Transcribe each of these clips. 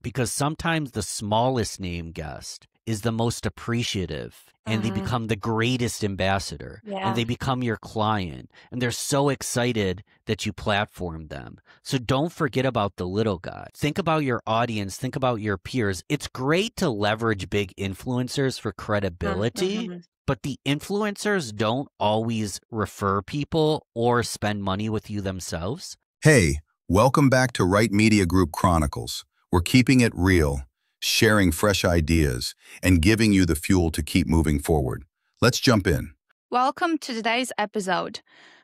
because sometimes the smallest name guest is the most appreciative, and they become the greatest ambassador, and they become your client, and they're so excited that you platform them. So don't forget about the little guy. Think about your audience. Think about your peers. It's great to leverage big influencers for credibility, but the influencers don't always refer people or spend money with you themselves. Hey, welcome back to Right Media Group Chronicles. We're keeping it real, sharing fresh ideas, and giving you the fuel to keep moving forward. Let's jump in. Welcome to today's episode.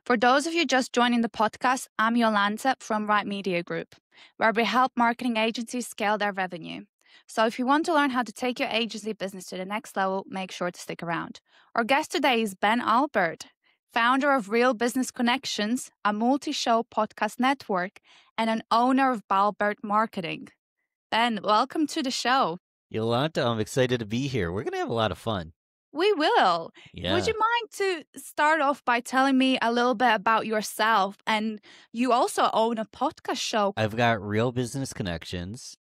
For those of you just joining the podcast, I'm Jolanta from Right Media Group, where we help marketing agencies scale their revenue. So if you want to learn how to take your agency business to the next level, make sure to stick around. Our guest today is Balbert, founder of Real Business Connections, a multi-show podcast network, and an owner of Balbert Marketing. Ben, welcome to the show. Jolanta, I'm excited to be here. We're going to have a lot of fun. We will. Yeah. Would you mind to start off by telling me a little bit about yourself? And you also own a podcast show. I've got Real Business Connections.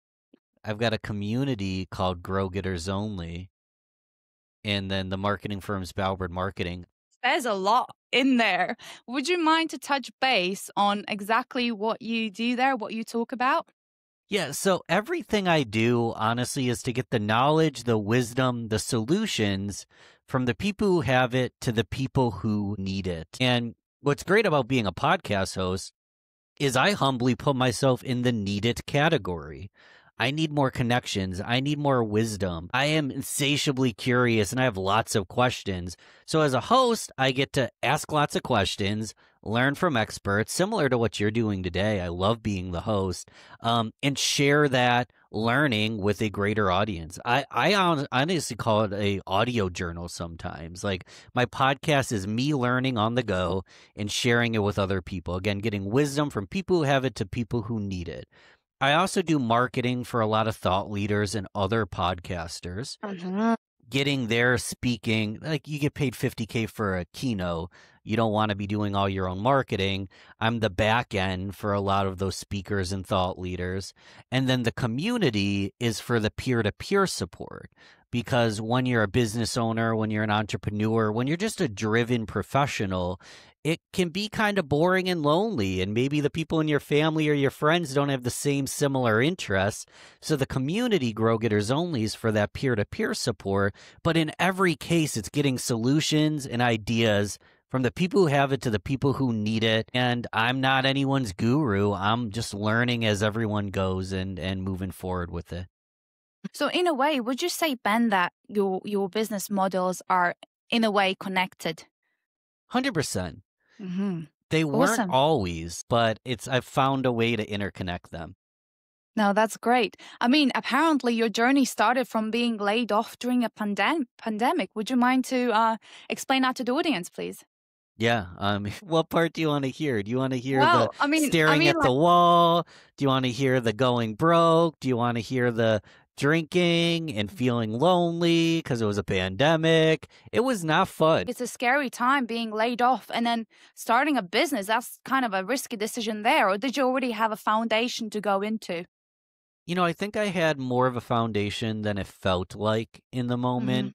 I've got a community called Grow Getters Only. And then the marketing firm's Balbert Marketing. There's a lot in there. Would you mind to touch base on exactly what you do there, what you talk about? Yeah, so everything I do, honestly, is to get the knowledge, the wisdom, the solutions from the people who have it to the people who need it. And what's great about being a podcast host is I humbly put myself in the need it category. I need more connections. I need more wisdom. I am insatiably curious and I have lots of questions. So as a host, I get to ask lots of questions, learn from experts, similar to what you're doing today. I love being the host, and share that learning with a greater audience. I honestly call it a audio journal sometimes. Like my podcast is me learning on the go and sharing it with other people. Again, getting wisdom from people who have it to people who need it. I also do marketing for a lot of thought leaders and other podcasters. Getting their speaking, like you get paid $50K for a keynote. You don't want to be doing all your own marketing. I'm the back end for a lot of those speakers and thought leaders. And then the community is for the peer-to-peer support. Because when you're a business owner, when you're an entrepreneur, when you're just a driven professional, it can be kind of boring and lonely. And maybe the people in your family or your friends don't have the same similar interests. So the community Grow Getters Only is for that peer-to-peer support. But in every case, it's getting solutions and ideas from the people who have it to the people who need it. And I'm not anyone's guru. I'm just learning as everyone goes and moving forward with it. So in a way, would you say, Ben, that your business models are in a way connected? 100%. They weren't always, but I've found a way to interconnect them. No, that's great. I mean, apparently your journey started from being laid off during a pandemic. Would you mind to explain that to the audience, please? Yeah. What part do you want to hear? Do you want to hear staring at the wall? Do you want to hear the going broke? Do you want to hear the drinking and feeling lonely because it was a pandemic? It was not fun. It's a scary time being laid off and then starting a business. That's kind of a risky decision there. Or did you already have a foundation to go into? You know, I think I had more of a foundation than it felt like in the moment.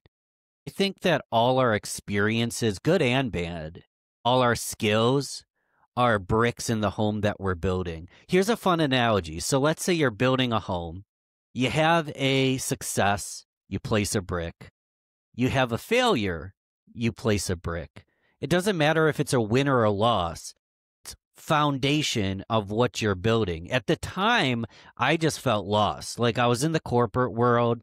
I think that all our experiences, good and bad, all our skills are bricks in the home that we're building. Here's a fun analogy. So let's say you're building a home. You have a success, you place a brick. You have a failure, you place a brick. It doesn't matter if it's a win or a loss. It's foundation of what you're building. At the time, I just felt lost. Like I was in the corporate world.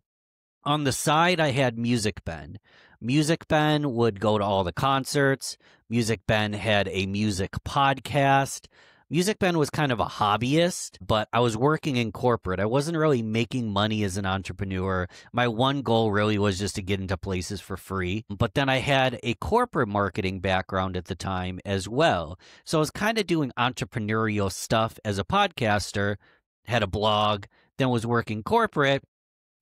On the side, I had Music Ben. Music Ben would go to all the concerts. Music Ben had a music podcast. Music Ben was kind of a hobbyist, but I was working in corporate. I wasn't really making money as an entrepreneur. My one goal really was just to get into places for free. But then I had a corporate marketing background at the time as well. So I was kind of doing entrepreneurial stuff as a podcaster, had a blog, then was working corporate.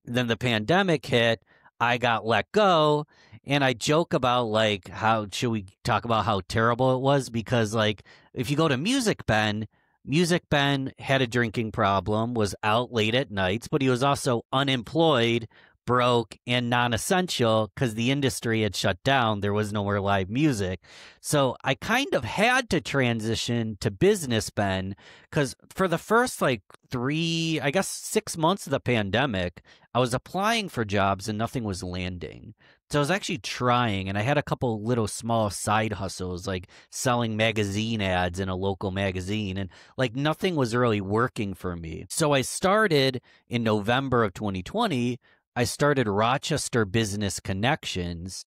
Then the pandemic hit. I got let go. And I joke about, like, how should we talk about how terrible it was? Because, like, if you go to Music Ben Music Ben had a drinking problem, was out late at nights, but he was also unemployed, broke, and non-essential because the industry had shut down. There was no more live music. So I kind of had to transition to business Ben because for the first 6 months of the pandemic, I was applying for jobs and nothing was landing. So I was actually trying, and I had a couple little small side hustles, like selling magazine ads in a local magazine, and nothing was really working for me. So I started in November of 2020, I started Rochester Business Connections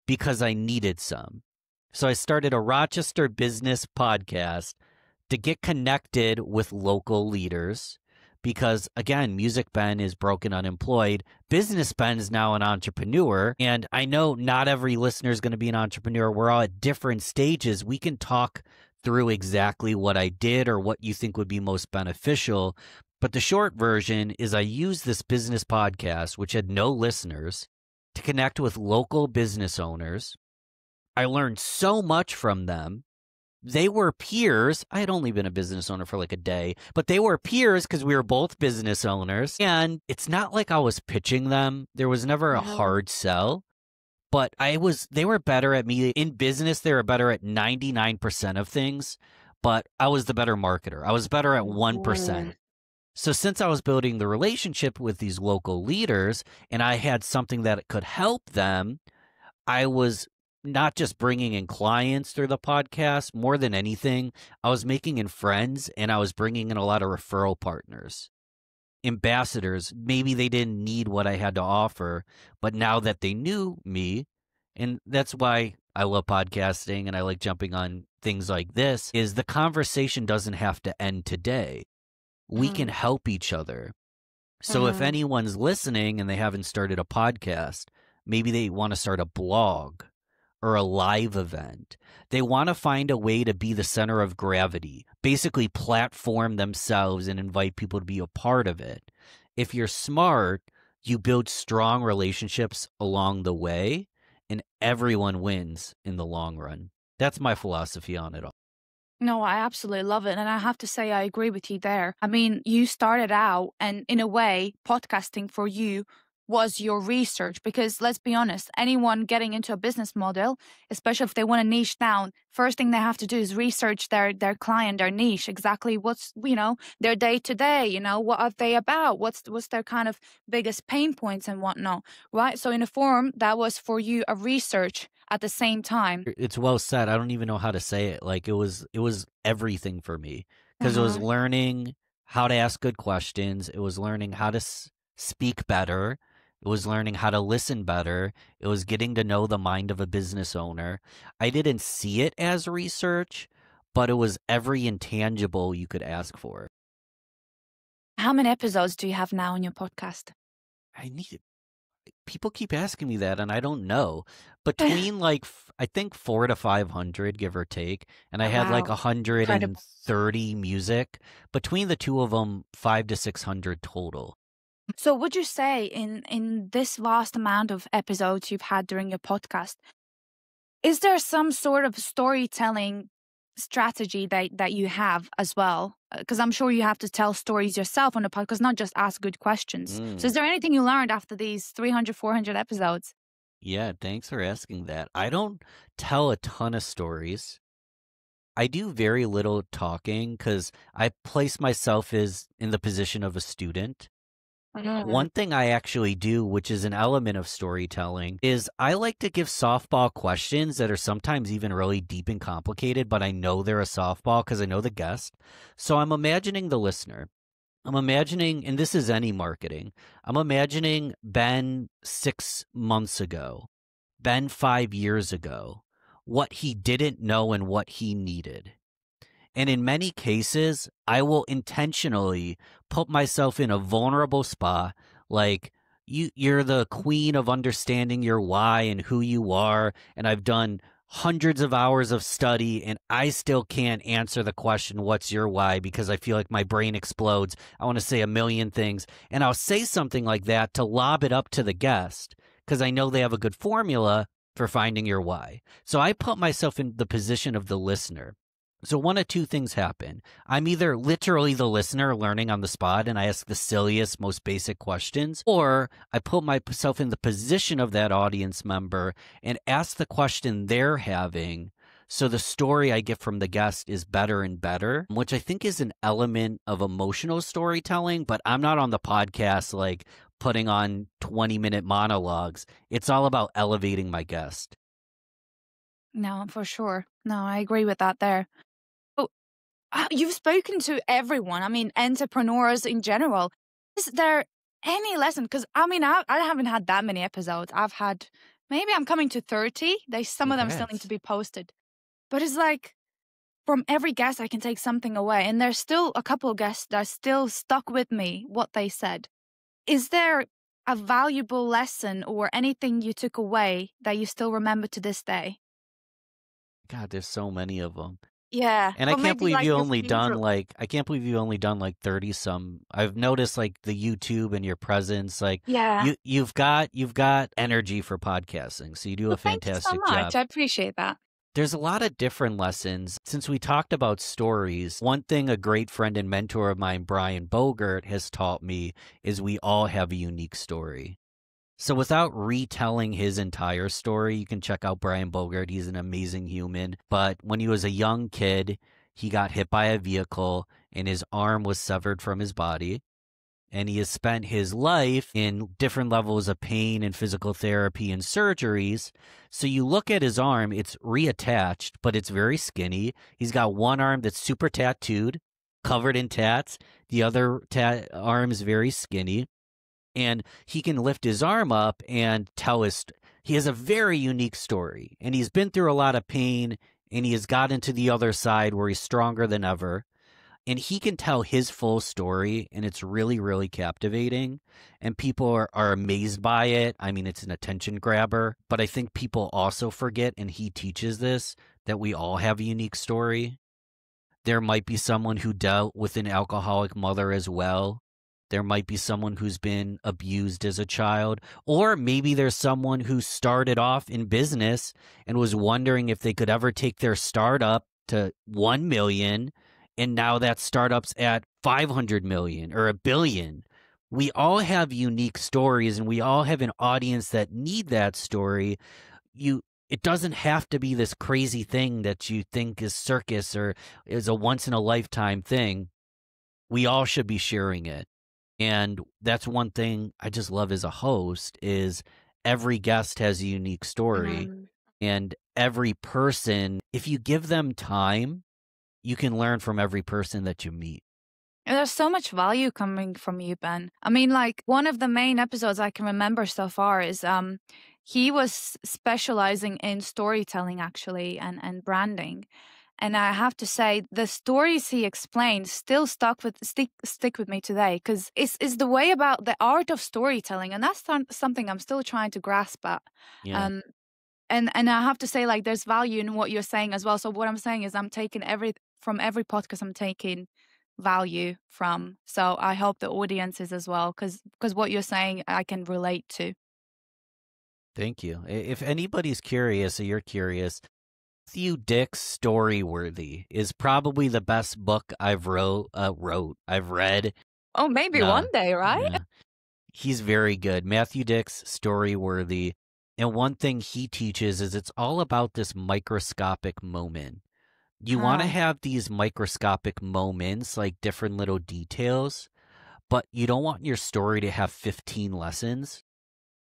because I needed some. So I started a Rochester business podcast to get connected with local leaders because, again, Music Ben is broke and unemployed. Business Ben is now an entrepreneur. And I know not every listener is going to be an entrepreneur. We're all at different stages. We can talk through exactly what I did or what you think would be most beneficial. But the short version is I used this business podcast, which had no listeners, to connect with local business owners. I learned so much from them. They were peers. I had only been a business owner for a day, but they were peers because we were both business owners. And it's not like I was pitching them. There was never a hard sell, but they were better at me in business. They were better at 99% of things, but I was the better marketer. I was better at 1%. So since I was building the relationship with these local leaders and I had something that could help them, I was not just bringing in clients through the podcast. More than anything, I was making in friends and I was bringing in a lot of referral partners, ambassadors. Maybe they didn't need what I had to offer, but now that they knew me, and that's why I love podcasting and I like jumping on things like this, is the conversation doesn't have to end today. We can help each other. So if anyone's listening and they haven't started a podcast, maybe they want to start a blog or a live event. They want to find a way to be the center of gravity, basically platform themselves and invite people to be a part of it. If you're smart, you build strong relationships along the way, and everyone wins in the long run. That's my philosophy on it all. No, I absolutely love it. And I have to say, I agree with you there. I mean, you started out, and in a way, podcasting for you was your research, because let's be honest, anyone getting into a business model, especially if they want to niche down, first thing they have to do is research their client, their niche, exactly what's, their day to day, what are they about? What's their kind of biggest pain points and whatnot, right? So in a form, that was for you a research at the same time. It's well said. I don't even know how to say it. It was everything for me because it was learning how to ask good questions. It was learning how to speak better. It was learning how to listen better. It was getting to know the mind of a business owner. I didn't see it as research, but it was every intangible you could ask for. How many episodes do you have now on your podcast? I need it. People keep asking me that, and I don't know. Between I think 400 to 500, give or take, and I had 130 music. Between the two of them, 500 to 600 total. So would you say in this vast amount of episodes you've had during your podcast, is there some sort of storytelling strategy that you have as well? Because I'm sure you have to tell stories yourself on the podcast, not just ask good questions. So is there anything you learned after these 300, 400 episodes? Yeah, thanks for asking that. I don't tell a ton of stories. I do very little talking because I place myself in the position of a student. One thing I actually do, which is an element of storytelling, is I like to give softball questions that are sometimes even really deep and complicated, but I know they're a softball because I know the guest. So I'm imagining the listener. I'm imagining, and this is any marketing, I'm imagining Ben 6 months ago, Ben 5 years ago, what he didn't know and what he needed. And in many cases, I will intentionally put myself in a vulnerable spot, like you're the queen of understanding your why and who you are, and I've done hundreds of hours of study, and I still can't answer the question, what's your why? Because I feel like my brain explodes. I want to say a million things, and I'll say something like that to lob it up to the guest because I know they have a good formula for finding your why. So I put myself in the position of the listener. So one of two things happen. I'm either literally the listener learning on the spot and I ask the silliest, most basic questions, or I put myself in the position of that audience member and ask the question they're having. So the story I get from the guest is better and better, which I think is an element of emotional storytelling, but I'm not on the podcast like putting on 20-minute monologues. It's all about elevating my guest. No, for sure. No, I agree with that there. You've spoken to everyone. I mean, entrepreneurs in general. Is there any lesson? Because I mean, I haven't had that many episodes. I've had, maybe I'm coming to 30. Some of them still need to be posted. But it's like, from every guest, I can take something away. And there's still a couple of guests that are still stuck with me, what they said. Is there a valuable lesson or anything you took away that you still remember to this day? God, there's so many of them. Yeah. And I can't believe you only done I can't believe you only done like 30 some. I've noticed like the YouTube and your presence, like you've got energy for podcasting. So you do a fantastic thank you so much. job. I appreciate that. There's a lot of different lessons. Since we talked about stories, one thing a great friend and mentor of mine, Brian Balbert, has taught me is we all have a unique story. So without retelling his entire story, you can check out Brian Balbert. He's an amazing human. But when he was a young kid, he got hit by a vehicle and his arm was severed from his body. And he has spent his life in different levels of pain and physical therapy and surgeries. So you look at his arm, it's reattached, but it's very skinny. He's got one arm that's super tattooed, covered in tats. The other arm is very skinny. And he can lift his arm up and tell he has a very unique story. And he's been through a lot of pain and he has gotten to the other side where he's stronger than ever. And he can tell his full story, and it's really, really captivating. And people are amazed by it. I mean, it's an attention grabber. But I think people also forget, and he teaches this, that we all have a unique story. There might be someone who dealt with an alcoholic mother as well. There might be someone who's been abused as a child. Or maybe there's someone who started off in business and was wondering if they could ever take their startup to 1 million. And now that startup's at 500 million or 1 billion. We all have unique stories and we all have an audience that need that story. It doesn't have to be this crazy thing that you think is circus or is a once in a lifetime thing. We all should be sharing it. And that's one thing I just love as a host is every guest has a unique story. And every person, if you give them time, you can learn from every person that you meet. And there's so much value coming from you, Ben. I mean, like one of the main episodes I can remember so far is he was specializing in storytelling actually and branding. And I have to say, the stories he explained still stick with me today because it's the way about the art of storytelling. And that's something I'm still trying to grasp at. Yeah. And I have to say, like, there's value in what you're saying as well. So what I'm saying is I'm taking from every podcast, I'm taking value from. So I hope the audience is as well, because what you're saying, I can relate to. Thank you. If anybody's curious or you're curious, Matthew Dick's Storyworthy is probably the best book I've read. Oh, maybe one day, right? Yeah. He's very good. Matthew Dick's Storyworthy. And one thing he teaches is it's all about this microscopic moment. You want to have these microscopic moments, like different little details, but you don't want your story to have 15 lessons.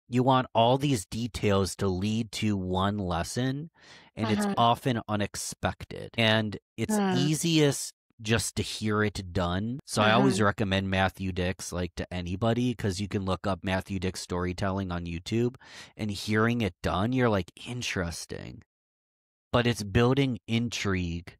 You want all these details to lead to one lesson, and it's often unexpected. And it's easiest just to hear it done. So I always recommend Matthew Dick's like to anybody because you can look up Matthew Dick's storytelling on YouTube and hearing it done, you're like, interesting. But it's building intrigue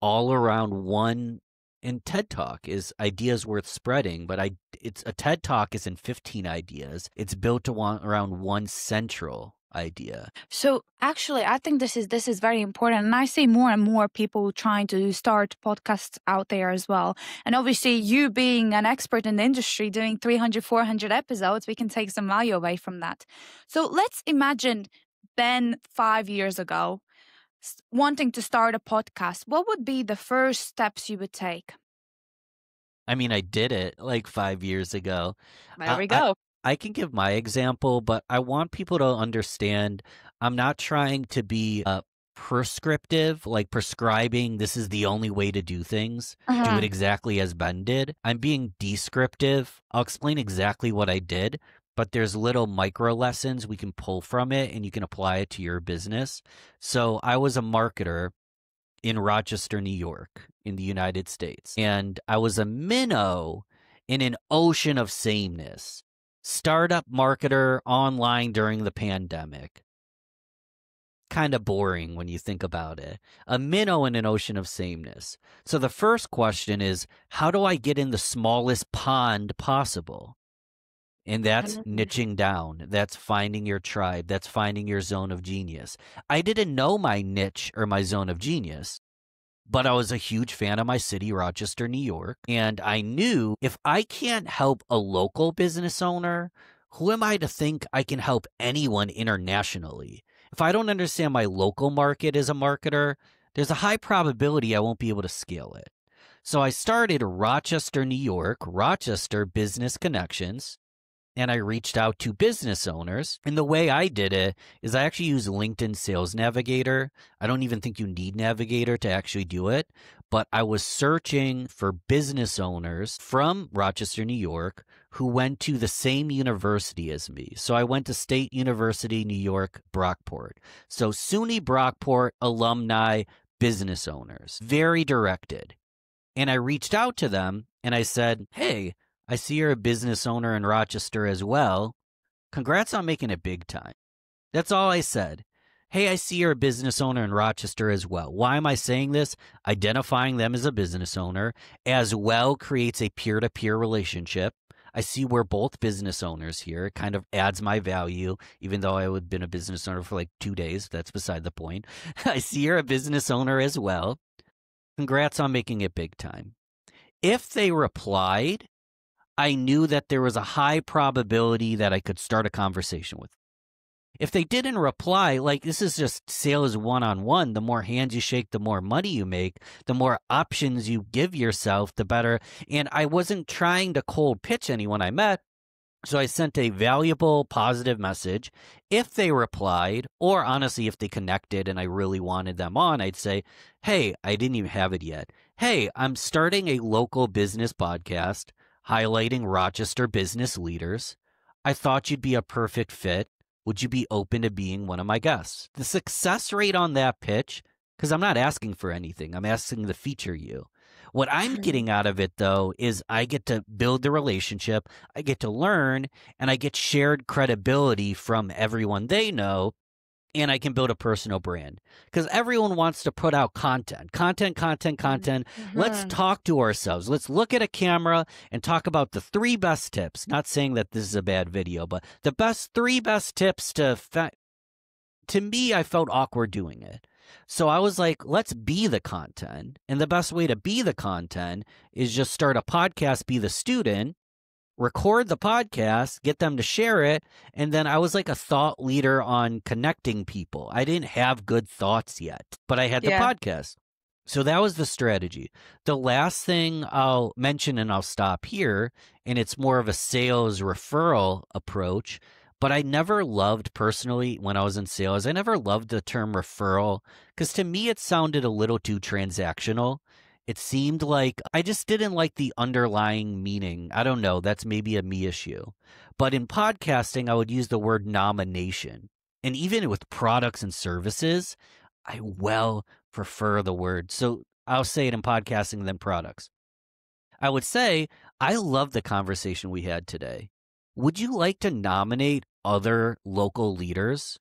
all around one. And TED Talk is ideas worth spreading, but it's a TED Talk isn't 15 ideas. It's built around one central idea. So actually, I think this is very important. And I see more and more people trying to start podcasts out there as well. And obviously, you being an expert in the industry, doing 300, 400 episodes, we can take some value away from that. So let's imagine Ben 5 years ago wanting to start a podcast, what would be the first steps you would take? I mean, I did it like 5 years ago. There we go. I can give my example, but I want people to understand I'm not trying to be prescriptive, like prescribing this is the only way to do things. Do it exactly as Ben did. I'm being descriptive. I'll explain exactly what I did, but there's little micro lessons we can pull from it and you can apply it to your business. So I was a marketer in Rochester, New York, in the United States. And I was a minnow in an ocean of sameness. Startup marketer online during the pandemic. Kind of boring when you think about it. A minnow in an ocean of sameness. So the first question is, how do I get in the smallest pond possible? And that's niching down. That's finding your tribe. That's finding your zone of genius. I didn't know my niche or my zone of genius, but I was a huge fan of my city, Rochester, New York. And I knew if I can't help a local business owner, who am I to think I can help anyone internationally? If I don't understand my local market as a marketer, there's a high probability I won't be able to scale it. So I started Rochester, New York, Rochester Business Connections. And I reached out to business owners. And the way I did it is I actually use LinkedIn Sales Navigator. I don't even think you need Navigator to actually do it. But I was searching for business owners from Rochester, New York, who went to the same university as me. So I went to State University, New York, Brockport. So SUNY Brockport alumni business owners, very directed. And I reached out to them and I said, hey, I see you're a business owner in Rochester as well. Congrats on making it big time. That's all I said. Hey, I see you're a business owner in Rochester as well. Why am I saying this? Identifying them as a business owner as well creates a peer-to-peer relationship. I see we're both business owners here. It kind of adds my value, even though I would have been a business owner for like 2 days. That's beside the point. I see you're a business owner as well. Congrats on making it big time. If they replied, I knew that there was a high probability that I could start a conversation with. If they didn't reply, like this is just sales one-on-one, the more hands you shake, the more money you make, the more options you give yourself, the better. And I wasn't trying to cold pitch anyone I met. So I sent a valuable, positive message. If they replied, or honestly, if they connected and I really wanted them on, I'd say, hey, I didn't even have it yet. Hey, I'm starting a local business podcast highlighting Rochester business leaders. I thought you'd be a perfect fit. Would you be open to being one of my guests? The success rate on that pitch, because I'm not asking for anything, I'm asking to feature you. What I'm getting out of it, though, is I get to build the relationship, I get to learn, and I get shared credibility from everyone they know, and I can build a personal brand. Because everyone wants to put out content. Let's talk to ourselves. Let's look at a camera and talk about the 3 best tips. Not saying that this is a bad video, but the 3 best tips to me, I felt awkward doing it. So I was like, let's be the content. And the best way to be the content is just start a podcast, be the student, record the podcast, get them to share it. And then I was like a thought leader on connecting people. I didn't have good thoughts yet, but I had the podcast. So that was the strategy. The last thing I'll mention, and I'll stop here, and it's more of a sales referral approach, but I never loved personally when I was in sales, I never loved the term referral because to me it sounded a little too transactional. It seemed like I just didn't like the underlying meaning. I don't know. That's maybe a me issue. But in podcasting, I would use the word nomination. And even with products and services, I well prefer the word. So I'll say it in podcasting and then products. I would say, I love the conversation we had today. Would you like to nominate other local leaders,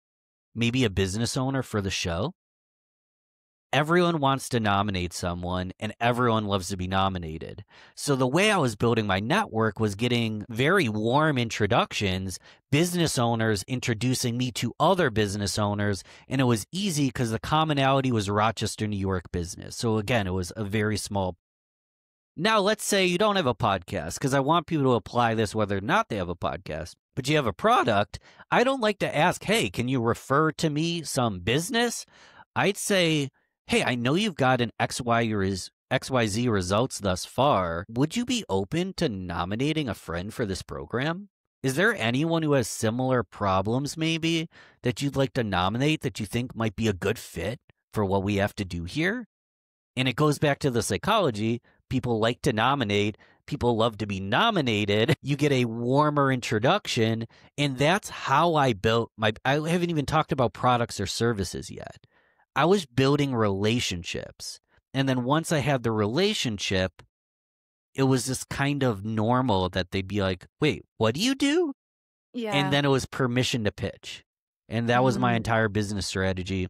maybe a business owner for the show? Everyone wants to nominate someone and everyone loves to be nominated. So the way I was building my network was getting very warm introductions, business owners introducing me to other business owners. And it was easy because the commonality was Rochester, New York business. So again, it was a very small. Now, let's say you don't have a podcast because I want people to apply this whether or not they have a podcast, but you have a product. I don't like to ask, hey, can you refer to me some business? I'd say, hey, I know you've got an XYZ results thus far. Would you be open to nominating a friend for this program? Is there anyone who has similar problems, maybe, that you'd like to nominate that you think might be a good fit for what we have to do here? And it goes back to the psychology. People like to nominate. People love to be nominated. You get a warmer introduction. And that's how I built I haven't even talked about products or services yet. I was building relationships. And then once I had the relationship, it was just kind of normal that they'd be like, wait, what do you do? Yeah. And then it was permission to pitch. And that was my entire business strategy.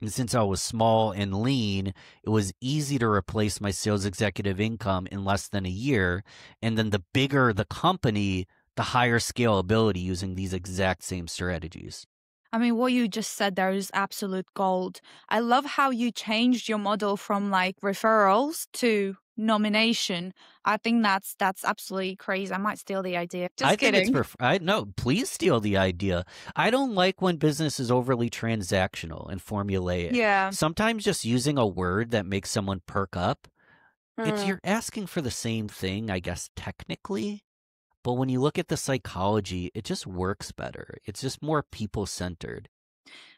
And since I was small and lean, it was easy to replace my sales executive income in less than a year. And then the bigger the company, the higher scalability using these exact same strategies. I mean, what you just said there is absolute gold. I love how you changed your model from like referrals to nomination. I think that's absolutely crazy. I might steal the idea. Just kidding. Think it's no, please steal the idea. I don't like when business is overly transactional and formulaic. Yeah. Sometimes just using a word that makes someone perk up, it's you're asking for the same thing, I guess, technically. But when you look at the psychology, it just works better. It's just more people-centered.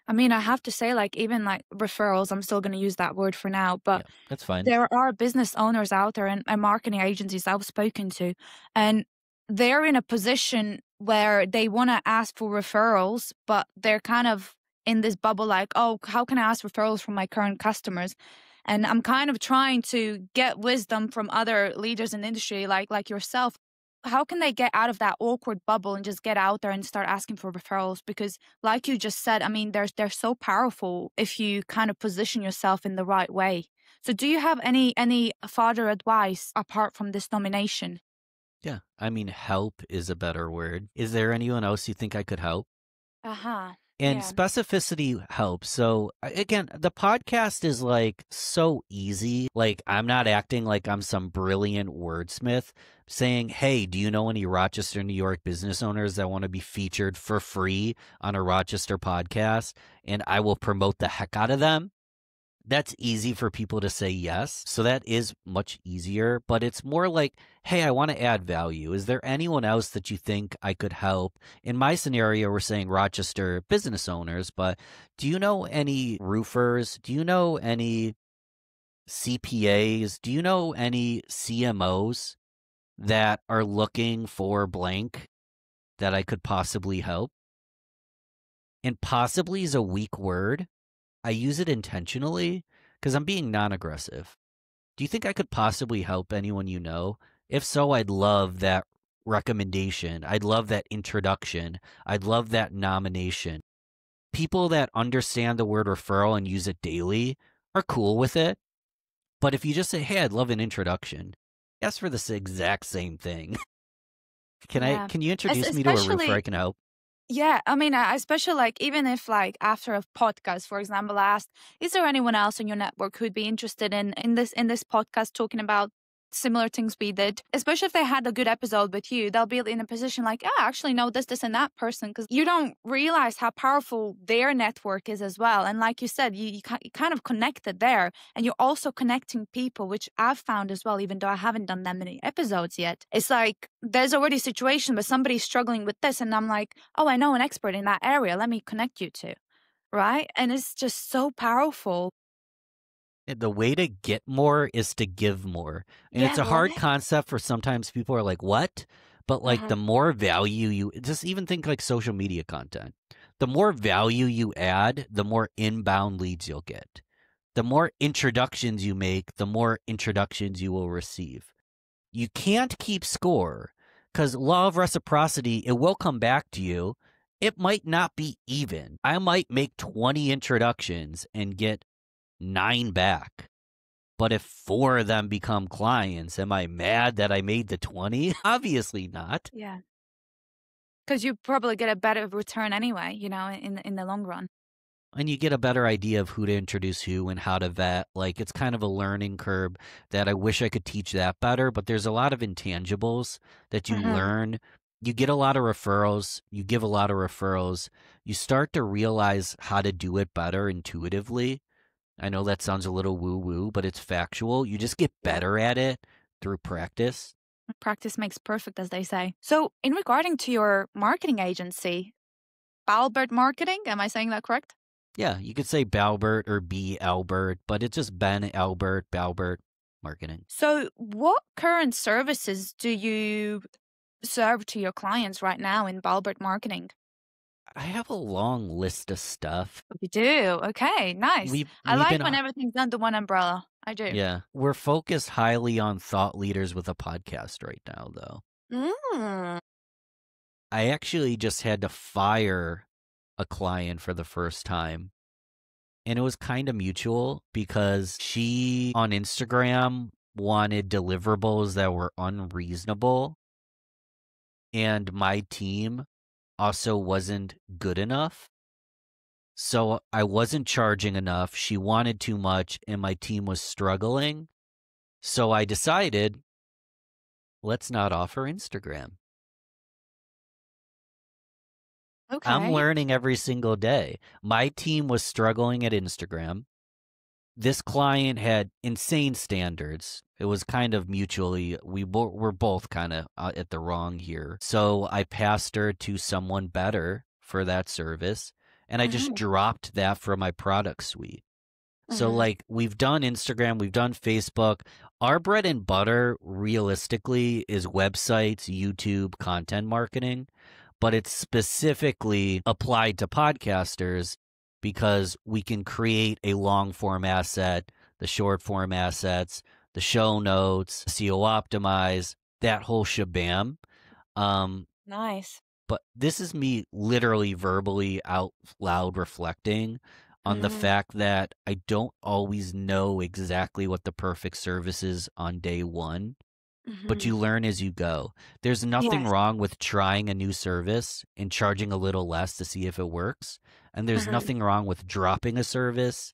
I mean, I have to say, like, even like referrals, I'm still going to use that word for now, but Yeah, that's fine. there are business owners out there and marketing agencies I've spoken to, and they're in a position where they want to ask for referrals, but they're kind of in this bubble like, oh, how can I ask referrals from my current customers? And I'm kind of trying to get wisdom from other leaders in the industry like yourself. How can they get out of that awkward bubble and just get out there and start asking for referrals? Because like you just said, I mean, they're so powerful if you kind of position yourself in the right way. So do you have any further advice apart from this nomination? Yeah, I mean, help is a better word. Is there anyone else you think I could help? Uh-huh. And Yeah. specificity helps. So again, the podcast is like so easy. Like I'm not acting like I'm some brilliant wordsmith saying, hey, do you know any Rochester, New York business owners that want to be featured for free on a Rochester podcast? And I will promote the heck out of them. That's easy for people to say yes. So that is much easier, but it's more like, hey, I want to add value. Is there anyone else that you think I could help? In my scenario, we're saying Rochester business owners, but do you know any roofers? Do you know any CPAs? Do you know any CMOs that are looking for blank that I could possibly help? And possibly is a weak word. I use it intentionally because I'm being non-aggressive. Do you think I could possibly help anyone you know? If so, I'd love that recommendation. I'd love that introduction. I'd love that nomination. People that understand the word referral and use it daily are cool with it. But if you just say, hey, I'd love an introduction, ask for this exact same thing. Can you introduce me to a roofer I can help? Yeah, I mean, especially like even if like after a podcast, for example, I asked, is there anyone else in your network who'd be interested in this podcast talking about similar things we did? Especially if they had a good episode with you, they'll be in a position like, I actually know this, and that person, because you don't realize how powerful their network is as well. And like you said, you kind of connected there, and you're also connecting people, which I've found as well, even though I haven't done that many episodes yet. It's like there's already a situation where somebody's struggling with this, and I'm like, oh, I know an expert in that area. Let me connect you to, right? And it's just so powerful. The way to get more is to give more. And it's a hard concept for sometimes people are like, what? But like the more value you just even think like social media content, the more value you add, the more inbound leads you'll get. The more introductions you make, the more introductions you will receive. You can't keep score because law of reciprocity, it will come back to you. It might not be even. I might make 20 introductions and get 9 back. But if 4 of them become clients, am I mad that I made the 20? Obviously not. Yeah. Because you probably get a better return anyway, in the long run. And you get a better idea of who to introduce who and how to vet. Like, it's kind of a learning curve that I wish I could teach that better, but there's a lot of intangibles that you learn. You get a lot of referrals. You give a lot of referrals. You start to realize how to do it better intuitively. I know that sounds a little woo-woo, but it's factual. You just get better at it through practice. Practice makes perfect, as they say. So, in regarding to your marketing agency, Balbert Marketing, am I saying that correct? Yeah, you could say Balbert or B. Albert, but it's just Ben Albert, Balbert Marketing. So, what current services do you serve to your clients right now in Balbert Marketing? I have a long list of stuff. You do? Okay, nice. I We've like been when everything's under one umbrella. I do. Yeah, we're focused highly on thought leaders with a podcast right now, though. Mm. I actually just had to fire a client for the first time. And it was kind of mutual because she on Instagram wanted deliverables that were unreasonable. And my team also wasn't good enough. So I wasn't charging enough. She wanted too much and my team was struggling. So I decided, let's not offer Instagram. Okay. I'm learning every single day. My team was struggling at Instagram. This client had insane standards. It was kind of mutually, we're both kind of at the wrong here. So I passed her to someone better for that service. And I just dropped that from my product suite. So like we've done Instagram, we've done Facebook. Our bread and butter realistically is websites, YouTube, content marketing, but it's specifically applied to podcasters because we can create a long form asset, the short form assets, the show notes, SEO optimize, that whole shabam. Nice. But this is me literally verbally out loud reflecting on the fact that I don't always know exactly what the perfect service is on day one, but you learn as you go. There's nothing wrong with trying a new service and charging a little less to see if it works. And there's nothing wrong with dropping a service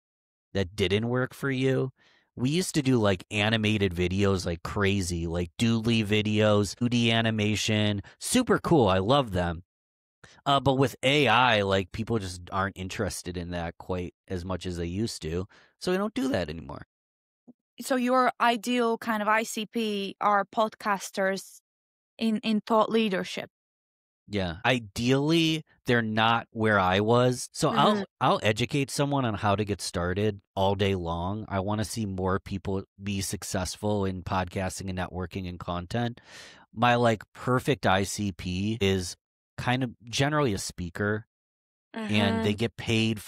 that didn't work for you. We used to do like animated videos like crazy, like doodly videos, 2D animation, super cool. I love them. But with AI, like people just aren't interested in that quite as much as they used to. So we don't do that anymore. So your ideal kind of ICP are podcasters in thought leadership. Yeah. Ideally, they're not where I was. So I'll educate someone on how to get started all day long. I want to see more people be successful in podcasting and networking and content. My like perfect ICP is kind of generally a speaker and they get paid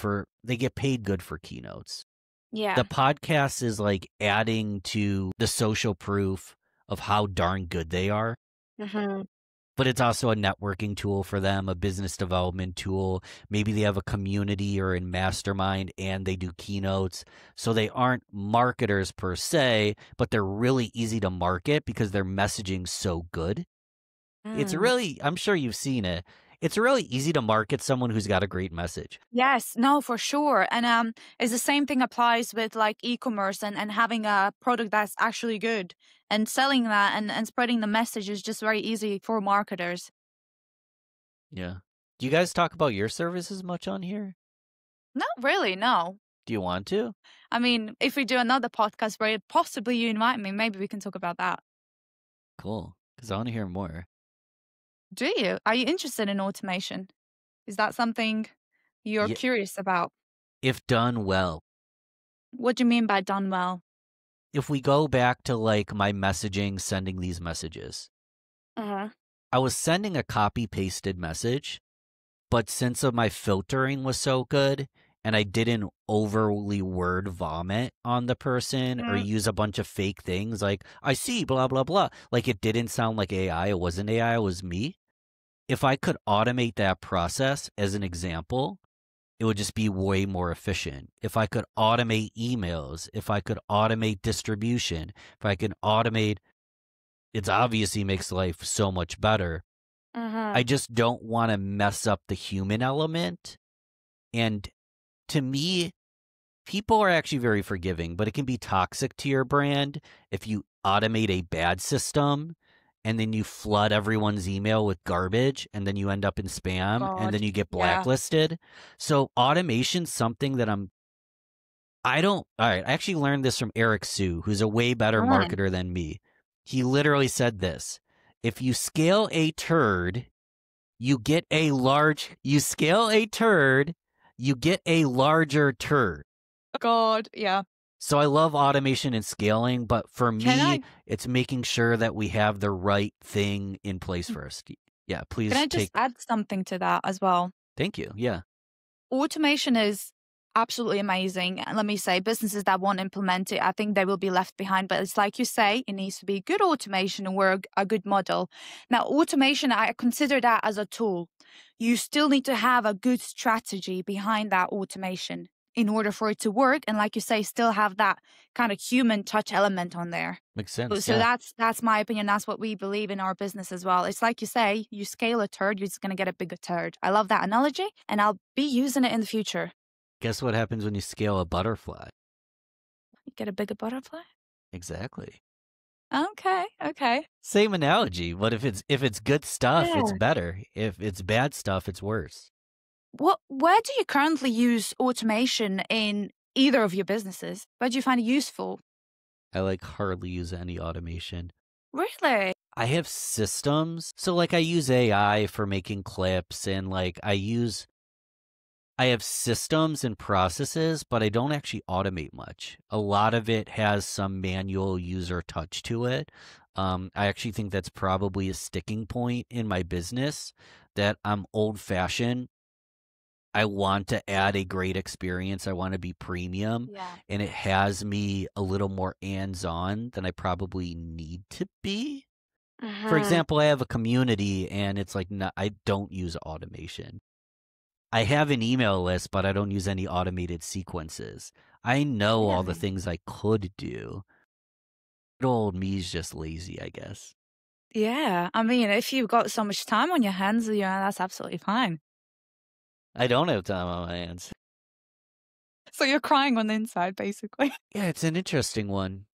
good for keynotes. Yeah. The podcast is like adding to the social proof of how darn good they are. But it's also a networking tool for them, a business development tool. Maybe they have a community or a mastermind and they do keynotes. So they aren't marketers per se, but they're really easy to market because their messaging's so good. It's really, I'm sure you've seen it. It's really easy to market someone who's got a great message. Yes, no, for sure. And it's the same thing applies with like e-commerce and having a product that's actually good and selling that and spreading the message is just very easy for marketers. Yeah. Do you guys talk about your services much on here? Not really, no. Do you want to? I mean, if we do another podcast where possibly you invite me, maybe we can talk about that. Cool, because I want to hear more. Do you? Are you interested in automation? Is that something you're curious about? If done well. What do you mean by done well? If we go back to like my messaging, sending these messages, I was sending a copy pasted message, but since of my filtering was so good and I didn't overly word vomit on the person or use a bunch of fake things like I see blah blah blah, like it didn't sound like AI, it wasn't AI, it was me. If I could automate that process as an example, it would just be way more efficient. If I could automate emails, if I could automate distribution, if I can automate, it's obviously makes life so much better. I just don't want to mess up the human element. And to me, people are actually very forgiving, but it can be toxic to your brand if you automate a bad system and then you flood everyone's email with garbage and then you end up in spam and then you get blacklisted. So automation's something that I'm All right, I actually learned this from Eric Sue, who's a way better Mm. marketer than me. He literally said this: if you scale a turd, you get a larger turd. God, yeah. So I love automation and scaling, but for Can me, I it's making sure that we have the right thing in place first. Yeah, can I please just add something to that as well? thank you. Yeah, Automation is absolutely amazing. And let me say, businesses that won't implement it, I think they will be left behind. But it's like you say, it needs to be good automation and we're a good model. Now, automation, I consider that as a tool. You still need to have a good strategy behind that automation in order for it to work. And like you say, still have that kind of human touch element on there. makes So sense. so Yeah. that's my opinion. That's what we believe in our business as well. It's like you say, you scale a turd, you're just going to get a bigger turd. I love that analogy, and I'll be using it in the future. Guess what happens when you scale a butterfly? You get a bigger butterfly. Exactly. Okay, okay. Same analogy, but if it's good stuff, it's Yeah. better. If it's bad stuff, it's worse. Where do you currently use automation in either of your businesses? Where do you find it useful? I like hardly use any automation. Really? I have systems. So like I use AI for making clips and like I have systems and processes, but I don't actually automate much. A lot of it has some manual user touch to it. I actually think that's probably a sticking point in my business, that I'm old fashioned. I want to add a great experience. I want to be premium, Yeah. and it has me a little more hands on than I probably need to be. For Hmm. example, I have a community and it's like, no, I don't use automation. I have an email list, but I don't use any automated sequences. I know all the Really? things I could do. Good old me's just lazy, I guess. Yeah. I mean, if you've got so much time on your hands, yeah, that's absolutely fine. I don't have time on my hands. So you're crying on the inside, basically. Yeah, it's an interesting one.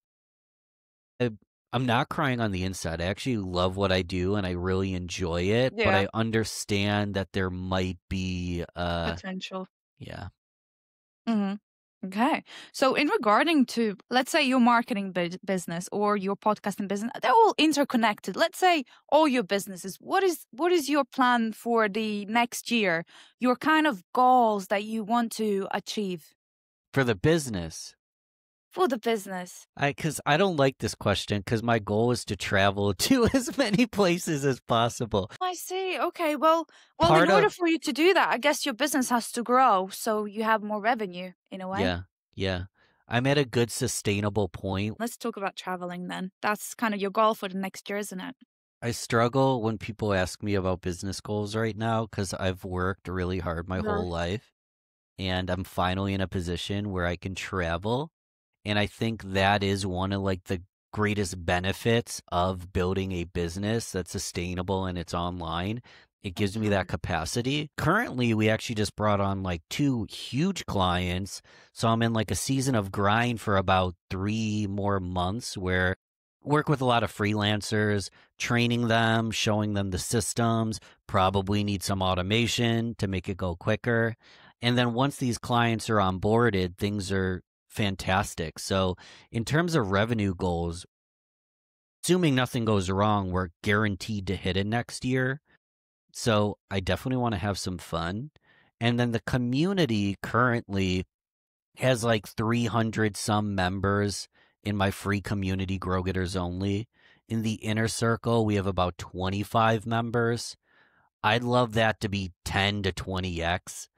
I, I'm not crying on the inside. I actually love what I do and I really enjoy it, but Yeah. I understand that there might be, Potential. yeah. Hmm. Okay. So in regarding to, let's say your marketing business or your podcasting business, they're all interconnected. Let's say all your businesses. What is your plan for the next year? Your kind of goals that you want to achieve For the business, for the business. because I don't like this question because my goal is to travel to as many places as possible. I see. Okay. Well, in Part order of, for you to do that, I guess your business has to grow so you have more revenue in a way. yeah, yeah. I'm at a good sustainable point. Let's talk about traveling then. That's kind of your goal for the next year, isn't it? I struggle when people ask me about business goals right now because I've worked really hard my Mhm. whole life and I'm finally in a position where I can travel. And I think that is one of like the greatest benefits of building a business that's sustainable and it's online. It gives me that Mhm. capacity. Currently, we actually just brought on like 2 huge clients. So I'm in like a season of grind for about 3 more months where work with a lot of freelancers, training them, showing them the systems, probably need some automation to make it go quicker. And then once these clients are onboarded, things are fantastic. So, in terms of revenue goals, assuming nothing goes wrong, we're guaranteed to hit it next year. So, I definitely want to have some fun. And then the community currently has like 300 some members in my free community, Grow Getters Only. In the inner circle, we have about 25 members. I'd love that to be 10 to 20x.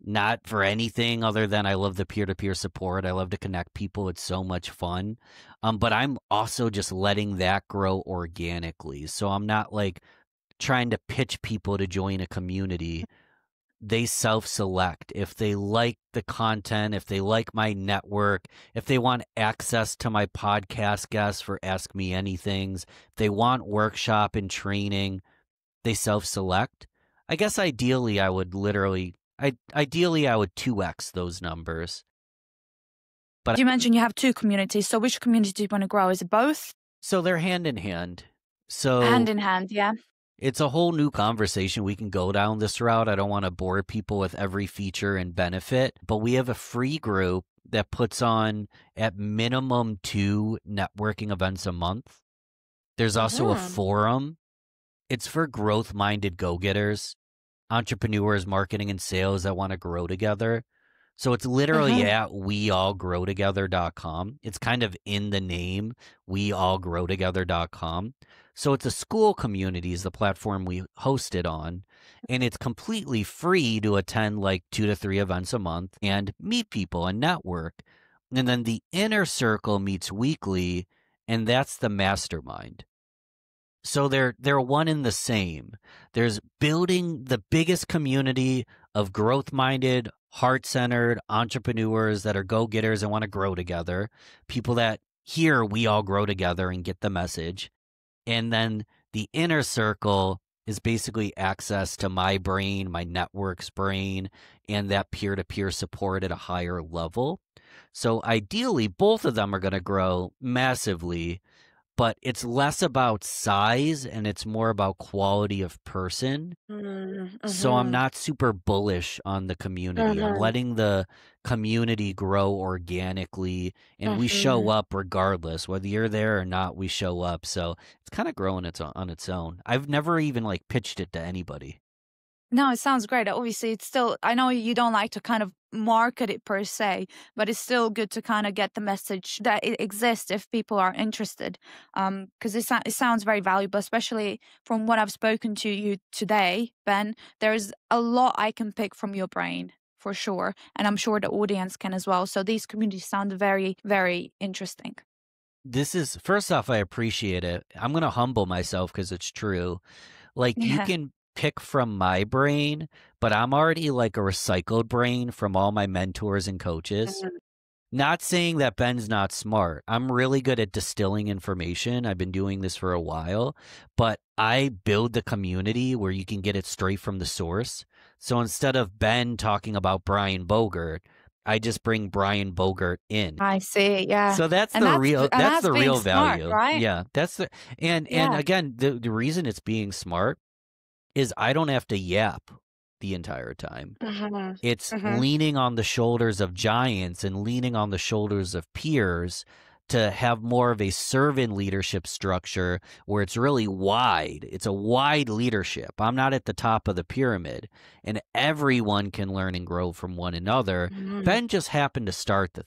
Not for anything other than I love the peer-to-peer support. I love to connect people. It's so much fun. But I'm also just letting that grow organically. So I'm not like trying to pitch people to join a community. They self-select. If they like the content, if they like my network, if they want access to my podcast guests for Ask Me Anythings, if they want workshop and training, they self-select. I guess ideally I would 2x those numbers. But You mentioned you have two communities. So which community do you want to grow? Is it both? so they're hand in hand. Hand So in hand, yeah. it's a whole new conversation. We can go down this route. I don't want to bore people with every feature and benefit, but we have a free group that puts on at minimum 2 networking events a month. There's also a forum. It's for growth-minded go-getters, entrepreneurs, marketing, and sales that want to grow together. So it's literally at weallgrowtogether.com. It's kind of in the name, weallgrowtogether.com. So it's a school community is the platform we host it on. And it's completely free to attend like 2 to 3 events a month and meet people and network. And then the inner circle meets weekly, and that's the mastermind. So they're one and the same. There's building the biggest community of growth-minded, heart-centered entrepreneurs that are go-getters and want to grow together, people that hear we all grow together and get the message. And then the inner circle is basically access to my brain, my network's brain, and that peer-to-peer support at a higher level. So ideally, both of them are going to grow massively, but it's less about size and it's more about quality of person. So I'm not super bullish on the community. I'm letting the community grow organically, and we show up regardless. Whether you're there or not, we show up. So it's kind of growing on its own. I've never even like pitched it to anybody. No, it sounds great. Obviously, it's still, I know you don't like to kind of market it per se, but it's still good to kind of get the message that it exists if people are interested. Because it sounds very valuable, especially from what I've spoken to you today, Ben. There's a lot I can pick from your brain for sure. And I'm sure the audience can as well. So these communities sound very, very interesting. This is, first off, I appreciate it. I'm going to humble myself because it's true. Like you can pick from my brain, but I'm already like a recycled brain from all my mentors and coaches. Not saying that Ben's not smart. I'm really good at distilling information. I've been doing this for a while, but I build the community where you can get it straight from the source. So instead of Ben talking about Brian Bogert, I just bring Brian Bogert in. I see, yeah. So that's the real value, smart, right? Yeah, that's the and again, the reason it's being smart is I don't have to yap the entire time. It's leaning on the shoulders of giants and leaning on the shoulders of peers to have more of a servant leadership structure where it's really wide. It's a wide leadership. I'm not at the top of the pyramid, and everyone can learn and grow from one another. Ben just happened to start the.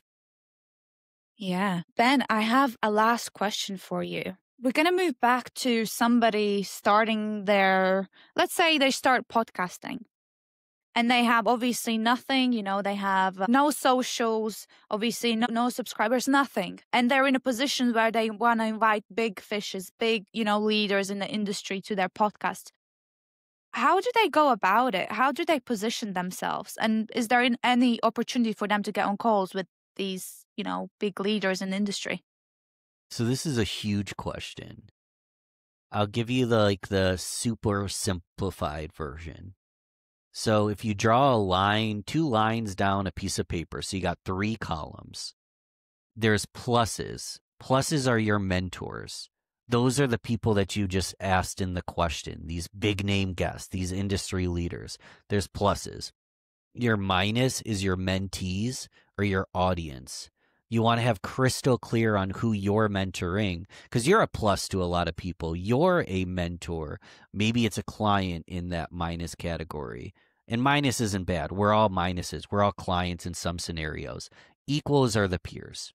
Yeah. Ben, I have a last question for you. We're going to move back to somebody starting let's say they start podcasting. And they have obviously nothing, they have no socials, obviously no subscribers, nothing. And they're in a position where they want to invite big fishes, big, leaders in the industry to their podcast. How do they go about it? How do they position themselves? And is there any opportunity for them to get on calls with these, big leaders in the industry? So this is a huge question. I'll give you the super simplified version. So if you draw a line, 2 lines down a piece of paper, so you got 3 columns, there's pluses. Pluses are your mentors. Those are the people that you just asked in the question, these big name guests, these industry leaders. There's pluses. Your minus is your mentees or your audience. You want to have crystal clear on who you're mentoring because you're a plus to a lot of people. You're a mentor. Maybe it's a client in that minus category. And minus isn't bad. We're all minuses. We're all clients in some scenarios. Equals are the peers.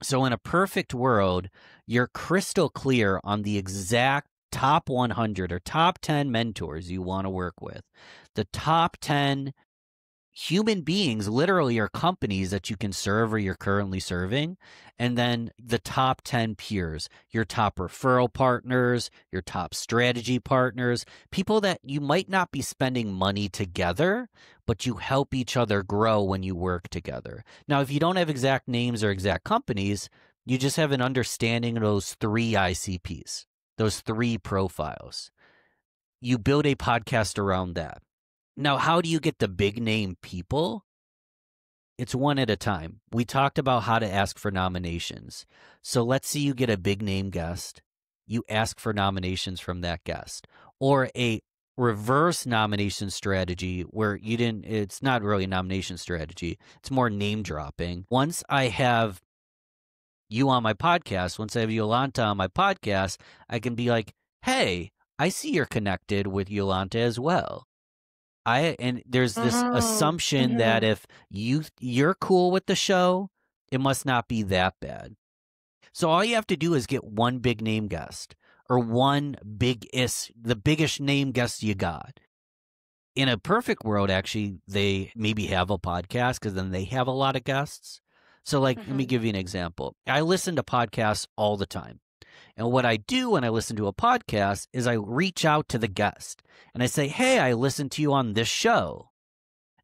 So in a perfect world, you're crystal clear on the exact top 100 or top 10 mentors you want to work with. The top 10 human beings literally are companies that you can serve or you're currently serving. And then the top 10 peers, your top referral partners, your top strategy partners, people that you might not be spending money together, but you help each other grow when you work together. Now, if you don't have exact names or exact companies, you just have an understanding of those 3 ICPs, those 3 profiles. You build a podcast around that. Now, how do you get the big name people? It's one at a time. We talked about how to ask for nominations. So let's say you get a big name guest. You ask for nominations from that guest. Or a reverse nomination strategy where it's not really a nomination strategy. It's more name dropping. Once I have you on my podcast, once I have Jolanta on my podcast, I can be like, hey, I see you're connected with Jolanta as well. And there's this assumption that if you're cool with the show, it must not be that bad. So all you have to do is get one big name guest or one the biggest name guest you got. In a perfect world, actually, they maybe have a podcast because then they have a lot of guests. So let me give you an example. I listen to podcasts all the time. And what I do when I listen to a podcast is I reach out to the guest and I say, hey, I listened to you on this show.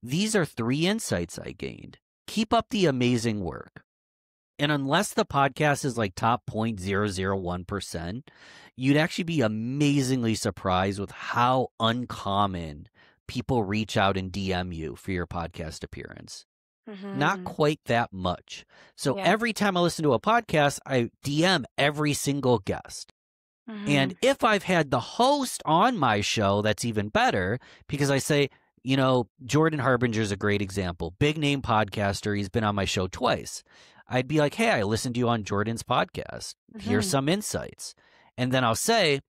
These are 3 insights I gained. Keep up the amazing work. And unless the podcast is like top 0.001%, you'd actually be amazingly surprised with how uncommon people reach out and DM you for your podcast appearance. Not quite that much. So every time I listen to a podcast, I DM every single guest. And if I've had the host on my show, that's even better because I say, Jordan Harbinger is a great example. Big name podcaster. He's been on my show twice. I'd be like, hey, I listened to you on Jordan's podcast. Here's some insights. And then I'll say,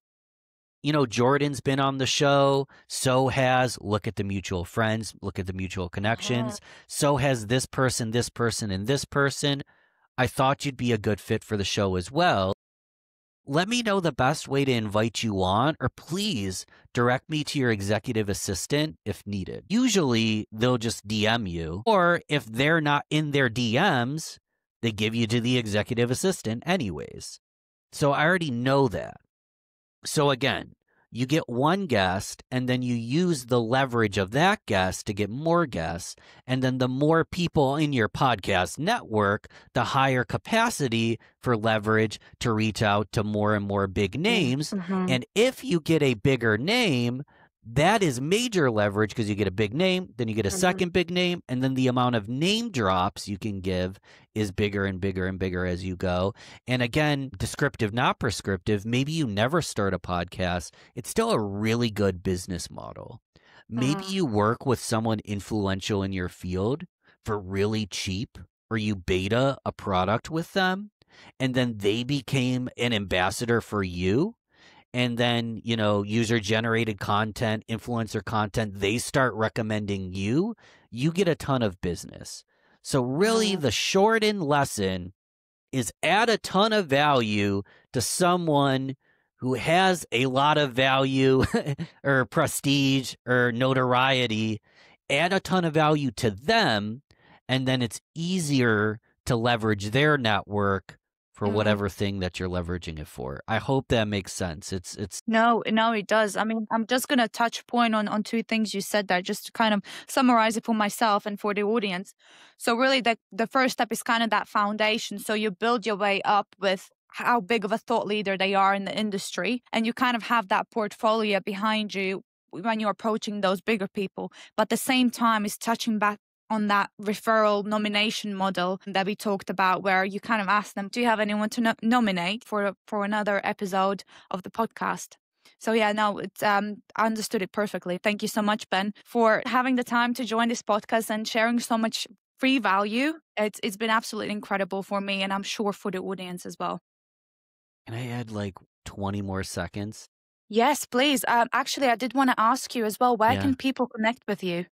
Jordan's been on the show. So has, look at the mutual friends, look at the mutual connections. So has this person, and this person. I thought you'd be a good fit for the show as well. Let me know the best way to invite you on, or please direct me to your executive assistant if needed. Usually they'll just DM you, or if they're not in their DMs, they give you to the executive assistant anyways. So I already know that. So again, you get one guest and then you use the leverage of that guest to get more guests. And then the more people in your podcast network, the higher capacity for leverage to reach out to more and more big names. And if you get a bigger name, that is major leverage because you get a big name, then you get a second big name, and then the amount of name drops you can give is bigger and bigger and bigger as you go. And again, descriptive, not prescriptive. Maybe you never start a podcast. It's still a really good business model. Maybe you work with someone influential in your field for really cheap, or you beta a product with them, and then they became an ambassador for you. And then, user-generated content, influencer content, they start recommending you get a ton of business. So really, the shortened lesson is add a ton of value to someone who has a lot of value or prestige or notoriety. Add a ton of value to them, and then it's easier to leverage their network for whatever thing that you're leveraging it for. I hope that makes sense. No, it does. I mean, I'm just going to touch point on 2 things you said there, just to kind of summarize it for myself and for the audience. So really the first step is kind of that foundation. So you build your way up with how big of a thought leader they are in the industry. And you kind of have that portfolio behind you when you're approaching those bigger people. But at the same time, is touching back on that referral nomination model that we talked about, where you kind of ask them, do you have anyone to nominate for another episode of the podcast? So it's I understood it perfectly. Thank you so much, Ben, for having the time to join this podcast and sharing so much free value. It's been absolutely incredible for me, and I'm sure for the audience as well. Can I add like 20 more seconds? Yes, please. Actually, I did want to ask you as well, where can people connect with you?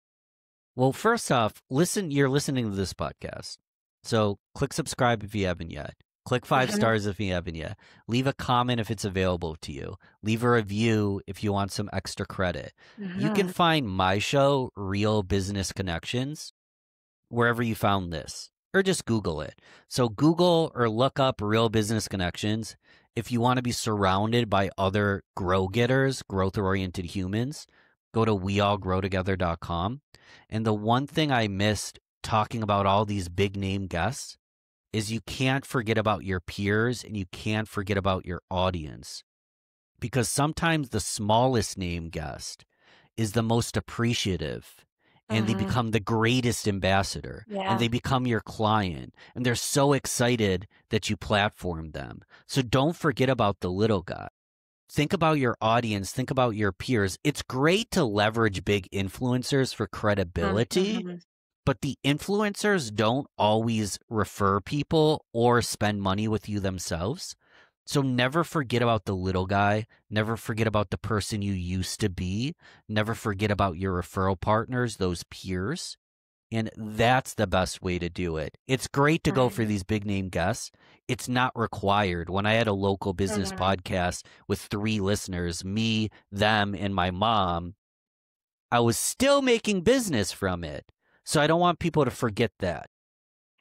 Well, first off, you're listening to this podcast. So click subscribe if you haven't yet. Click 5 stars if you haven't yet. Leave a comment if it's available to you. Leave a review if you want some extra credit. You can find my show, Real Business Connections, wherever you found this, or just Google it. So Google or look up Real Business Connections. If you want to be surrounded by other grow-getters, growth-oriented humans, go to weallgrowtogether.com. And the one thing I missed talking about all these big name guests is you can't forget about your peers and you can't forget about your audience. Because sometimes the smallest name guest is the most appreciative and they become the greatest ambassador and they become your client and they're so excited that you platformed them. So don't forget about the little guy. think about your audience, think about your peers. It's great to leverage big influencers for credibility, Mm-hmm. but the influencers don't always refer people or spend money with you themselves. So never forget about the little guy. Never forget about the person you used to be. Never forget about your referral partners, those peers. And that's the best way to do it. It's great to go for these big name guests. It's not required. When I had a local business podcast with 3 listeners, me, them, and my mom, I was still making business from it. So I don't want people to forget that.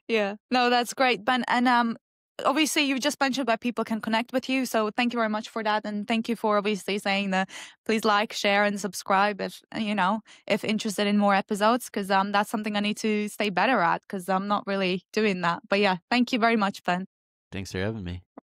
Yeah, no, that's great, Ben. And obviously, you just mentioned where people can connect with you. So thank you very much for that, and thank you for obviously saying that. Please like, share, and subscribe if interested in more episodes, because that's something I need to stay better at, because I'm not really doing that. But yeah, thank you very much, Ben. Thanks for having me.